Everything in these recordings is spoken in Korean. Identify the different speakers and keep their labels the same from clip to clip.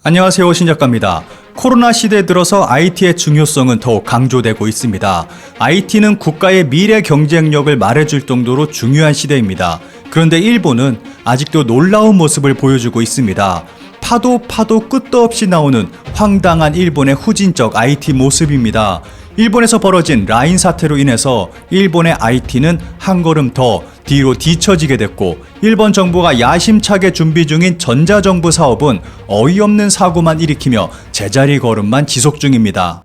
Speaker 1: 안녕하세요, 신작가입니다. 코로나 시대에 들어서 IT의 중요성은 더욱 강조되고 있습니다. IT는 국가의 미래 경쟁력을 말해줄 정도로 중요한 시대입니다. 그런데 일본은 아직도 놀라운 모습을 보여주고 있습니다. 파도 끝도 없이 나오는 황당한 일본의 후진적 IT 모습입니다. 일본에서 벌어진 라인 사태로 인해서 일본의 IT는 한 걸음 더 뒤로 뒤처지게 됐고, 일본 정부가 야심차게 준비 중인 전자정부 사업은 어이없는 사고만 일으키며 제자리 걸음만 지속 중입니다.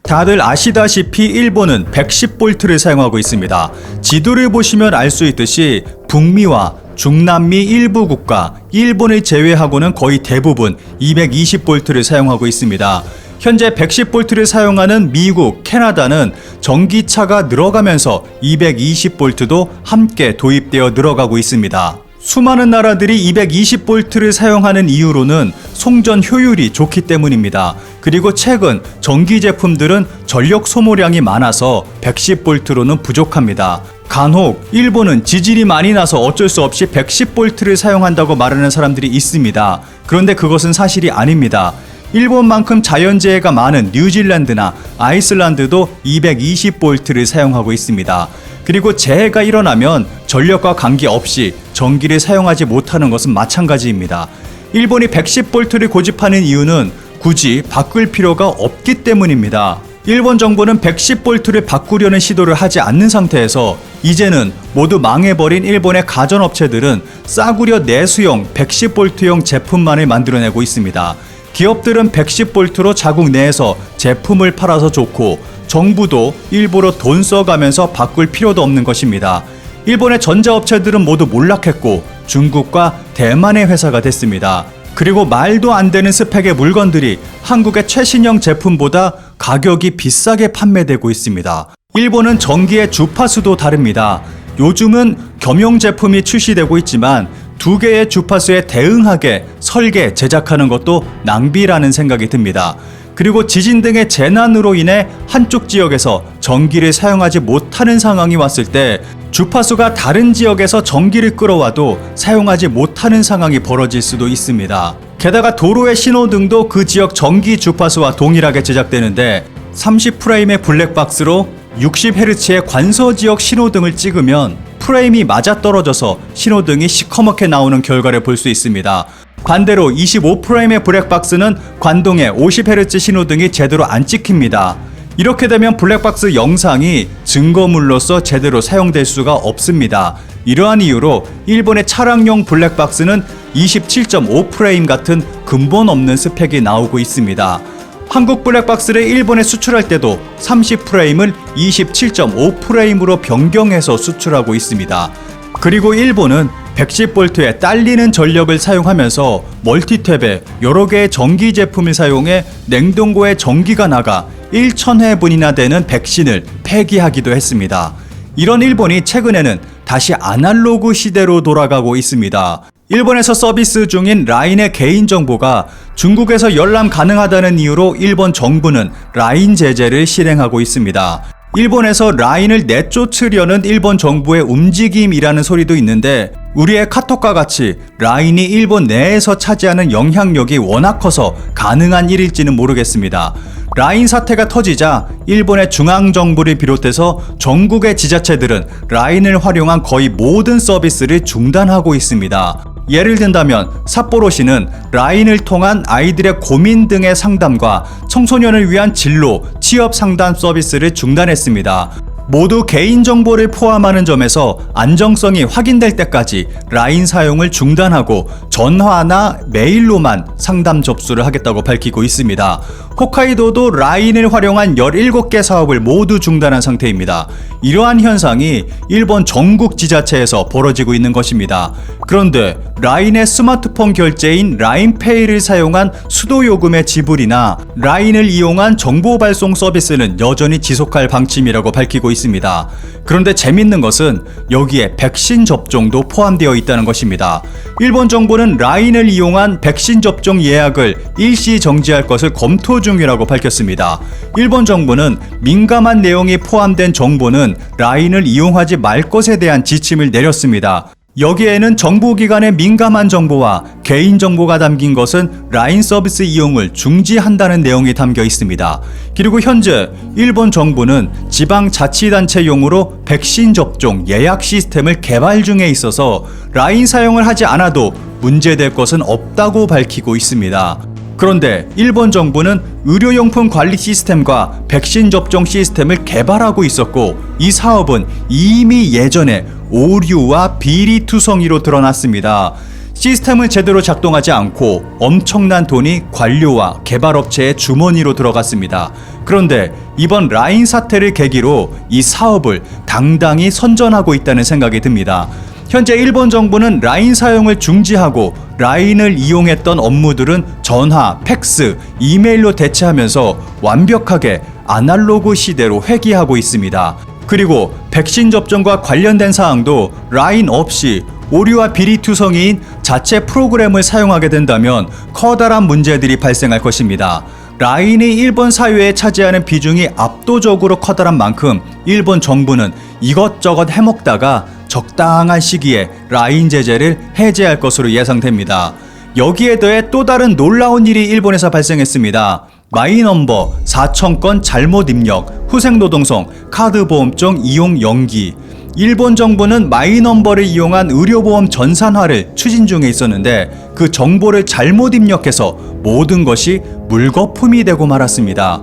Speaker 1: 다들 아시다시피 일본은 110V를 사용하고 있습니다. 지도를 보시면 알 수 있듯이 북미와 중남미 일부 국가, 일본을 제외하고는 거의 대부분 220V를 사용하고 있습니다. 현재 110V를 사용하는 미국, 캐나다는 전기차가 늘어가면서 220V도 함께 도입되어 늘어가고 있습니다. 수많은 나라들이 220V를 사용하는 이유로는 송전 효율이 좋기 때문입니다. 그리고 최근 전기 제품들은 전력 소모량이 많아서 110V로는 부족합니다. 간혹 일본은 지질이 많이 나서 어쩔 수 없이 110V를 사용한다고 말하는 사람들이 있습니다. 그런데 그것은 사실이 아닙니다. 일본만큼 자연재해가 많은 뉴질랜드나 아이슬란드도 220V를 사용하고 있습니다. 그리고 재해가 일어나면 전력과 관계없이 전기를 사용하지 못하는 것은 마찬가지입니다. 일본이 110V를 고집하는 이유는 굳이 바꿀 필요가 없기 때문입니다. 일본 정부는 110V를 바꾸려는 시도를 하지 않는 상태에서 이제는 모두 망해버린 일본의 가전업체들은 싸구려 내수용 110V용 제품만을 만들어내고 있습니다. 기업들은 110V로 자국 내에서 제품을 팔아서 좋고, 정부도 일부러 돈 써가면서 바꿀 필요도 없는 것입니다. 일본의 전자업체들은 모두 몰락했고 중국과 대만의 회사가 됐습니다. 그리고 말도 안 되는 스펙의 물건들이 한국의 최신형 제품보다 가격이 비싸게 판매되고 있습니다. 일본은 전기의 주파수도 다릅니다. 요즘은 겸용 제품이 출시되고 있지만 두 개의 주파수에 대응하게 설계, 제작하는 것도 낭비라는 생각이 듭니다. 그리고 지진 등의 재난으로 인해 한쪽 지역에서 전기를 사용하지 못하는 상황이 왔을 때 주파수가 다른 지역에서 전기를 끌어와도 사용하지 못하는 상황이 벌어질 수도 있습니다. 게다가 도로의 신호등도 그 지역 전기 주파수와 동일하게 제작되는데 30프레임의 블랙박스로 60Hz의 관서지역 신호등을 찍으면 프레임이 맞아떨어져서 신호등이 시커멓게 나오는 결과를 볼 수 있습니다. 반대로 25프레임의 블랙박스는 관동의 50Hz 신호등이 제대로 안 찍힙니다. 이렇게 되면 블랙박스 영상이 증거물로서 제대로 사용될 수가 없습니다. 이러한 이유로 일본의 차량용 블랙박스는 27.5프레임 같은 근본 없는 스펙이 나오고 있습니다. 한국 블랙박스를 일본에 수출할 때도 30프레임을 27.5프레임으로 변경해서 수출하고 있습니다. 그리고 일본은 110V에 딸리는 전력을 사용하면서 멀티탭에 여러 개의 전기 제품을 사용해 냉동고에 전기가 나가 1,000회분이나 되는 백신을 폐기하기도 했습니다. 이런 일본이 최근에는 다시 아날로그 시대로 돌아가고 있습니다. 일본에서 서비스 중인 라인의 개인정보가 중국에서 열람 가능하다는 이유로 일본 정부는 라인 제재를 실행하고 있습니다. 일본에서 라인을 내쫓으려는 일본 정부의 움직임이라는 소리도 있는데, 우리의 카톡과 같이 라인이 일본 내에서 차지하는 영향력이 워낙 커서 가능한 일일지는 모르겠습니다. 라인 사태가 터지자 일본의 중앙정부를 비롯해서 전국의 지자체들은 라인을 활용한 거의 모든 서비스를 중단하고 있습니다. 예를 든다면 삿포로시는 라인을 통한 아이들의 고민 등의 상담과 청소년을 위한 진로, 취업 상담 서비스를 중단했습니다. 모두 개인정보를 포함하는 점에서 안정성이 확인될 때까지 라인 사용을 중단하고 전화나 메일로만 상담 접수를 하겠다고 밝히고 있습니다. 홋카이도도 라인을 활용한 17개 사업을 모두 중단한 상태입니다. 이러한 현상이 일본 전국 지자체에서 벌어지고 있는 것입니다. 그런데 라인의 스마트폰 결제인 라인페이를 사용한 수도요금의 지불이나 라인을 이용한 정보 발송 서비스는 여전히 지속할 방침이라고 밝히고 있습니다. 그런데 재밌는 것은 여기에 백신 접종도 포함되어 있다는 것입니다. 일본 정부는 라인을 이용한 백신 접종 예약을 일시 정지할 것을 검토 중이라고 밝혔습니다. 일본 정부는 민감한 내용이 포함된 정보는 라인을 이용하지 말 것에 대한 지침을 내렸습니다. 여기에는 정보기관의 민감한 정보와 개인정보가 담긴 것은 라인 서비스 이용을 중지한다는 내용이 담겨 있습니다. 그리고 현재 일본 정부는 지방자치단체용으로 백신 접종 예약 시스템을 개발 중에 있어서 라인 사용을 하지 않아도 문제될 것은 없다고 밝히고 있습니다. 그런데 일본 정부는 의료용품 관리 시스템과 백신 접종 시스템을 개발하고 있었고, 이 사업은 이미 예전에 오류와 비리투성이로 드러났습니다. 시스템은 제대로 작동하지 않고 엄청난 돈이 관료와 개발업체의 주머니로 들어갔습니다. 그런데 이번 라인 사태를 계기로 이 사업을 당당히 선전하고 있다는 생각이 듭니다. 현재 일본 정부는 라인 사용을 중지하고 라인을 이용했던 업무들은 전화, 팩스, 이메일로 대체하면서 완벽하게 아날로그 시대로 회귀하고 있습니다. 그리고 백신 접종과 관련된 사항도 라인 없이 오류와 비리투성이인 자체 프로그램을 사용하게 된다면 커다란 문제들이 발생할 것입니다. 라인이 일본 사회에 차지하는 비중이 압도적으로 커다란 만큼 일본 정부는 이것저것 해먹다가 적당한 시기에 라인 제재를 해제할 것으로 예상됩니다. 여기에 더해 또 다른 놀라운 일이 일본에서 발생했습니다. 마이넘버 4,000건 잘못 입력, 후생노동성, 카드보험증 이용 연기. 일본 정부는 마이넘버를 이용한 의료보험 전산화를 추진 중에 있었는데 그 정보를 잘못 입력해서 모든 것이 물거품이 되고 말았습니다.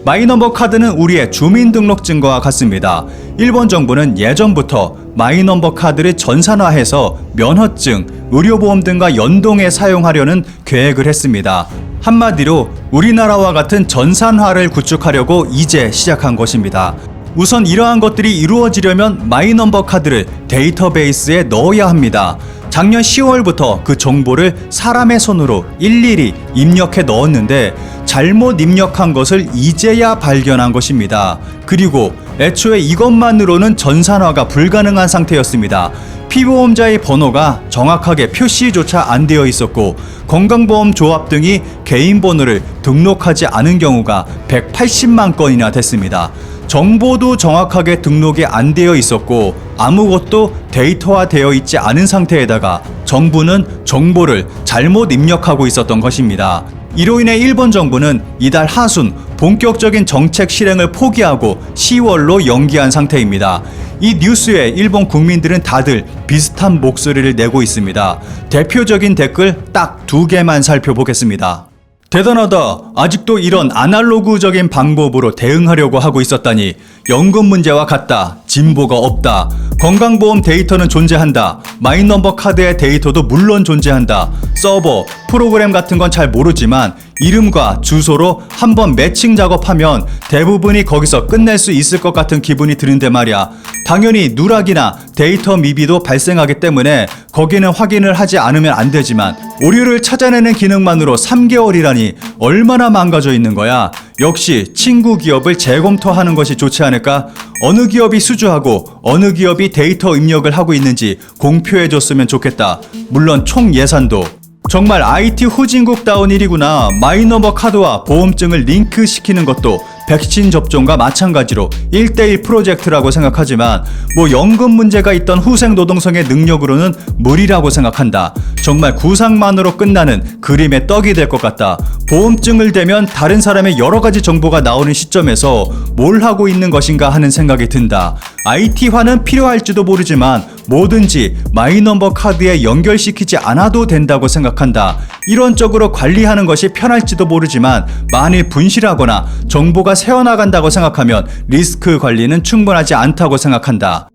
Speaker 1: 마이넘버 카드는 우리의 주민등록증과 같습니다. 일본 정부는 예전부터 마이넘버 카드를 전산화해서 면허증, 의료보험 등과 연동해 사용하려는 계획을 했습니다. 한마디로 우리나라와 같은 전산화를 구축하려고 이제 시작한 것입니다. 우선 이러한 것들이 이루어지려면 마이넘버 카드를 데이터베이스에 넣어야 합니다. 작년 10월부터 그 정보를 사람의 손으로 일일이 입력해 넣었는데 잘못 입력한 것을 이제야 발견한 것입니다. 그리고 애초에 이것만으로는 전산화가 불가능한 상태였습니다. 피보험자의 번호가 정확하게 표시조차 안 되어 있었고 건강보험 조합 등이 개인 번호를 등록하지 않은 경우가 180만 건이나 됐습니다. 정보도 정확하게 등록이 안 되어 있었고 아무것도 데이터화 되어 있지 않은 상태에다가 정부는 정보를 잘못 입력하고 있었던 것입니다. 이로 인해 일본 정부는 이달 하순 본격적인 정책 실행을 포기하고 10월로 연기한 상태입니다. 이 뉴스에 일본 국민들은 다들 비슷한 목소리를 내고 있습니다. 대표적인 댓글 딱 2개만 살펴보겠습니다. 대단하다. 아직도 이런 아날로그적인 방법으로 대응하려고 하고 있었다니. 연금 문제와 같다. 진보가 없다. 건강보험 데이터는 존재한다. 마이넘버 카드의 데이터도 물론 존재한다. 서버, 프로그램 같은 건 잘 모르지만 이름과 주소로 한번 매칭 작업하면 대부분이 거기서 끝낼 수 있을 것 같은 기분이 드는데 말이야. 당연히 누락이나 데이터 미비도 발생하기 때문에 거기는 확인을 하지 않으면 안 되지만 오류를 찾아내는 기능만으로 3개월이라니 얼마나 망가져 있는 거야. 역시 친구 기업을 재검토하는 것이 좋지 않을까? 어느 기업이 수주하고 어느 기업이 데이터 입력을 하고 있는지 공표해줬으면 좋겠다. 물론 총 예산도. 정말 IT 후진국다운 일이구나. 마이넘버 카드와 보험증을 링크시키는 것도 백신 접종과 마찬가지로 1:1 프로젝트라고 생각하지만 뭐 연금 문제가 있던 후생노동성의 능력으로는 무리라고 생각한다. 정말 구상만으로 끝나는 그림의 떡이 될 것 같다. 보험증을 대면 다른 사람의 여러 가지 정보가 나오는 시점에서 뭘 하고 있는 것인가 하는 생각이 든다. IT화는 필요할지도 모르지만 뭐든지 마이넘버 카드에 연결시키지 않아도 된다고 생각한다. 이론적으로 관리하는 것이 편할지도 모르지만 만일 분실하거나 정보가 새어나간다고 생각하면 리스크 관리는 충분하지 않다고 생각한다.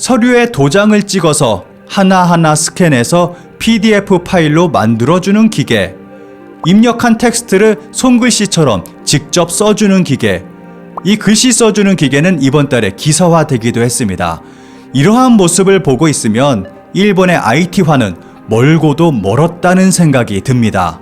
Speaker 1: 서류에 도장을 찍어서 하나하나 스캔해서 PDF 파일로 만들어주는 기계. 입력한 텍스트를 손글씨처럼 직접 써주는 기계. 이 글씨 써주는 기계는 이번 달에 기사화되기도 했습니다. 이러한 모습을 보고 있으면 일본의 IT화는 멀고도 멀었다는 생각이 듭니다.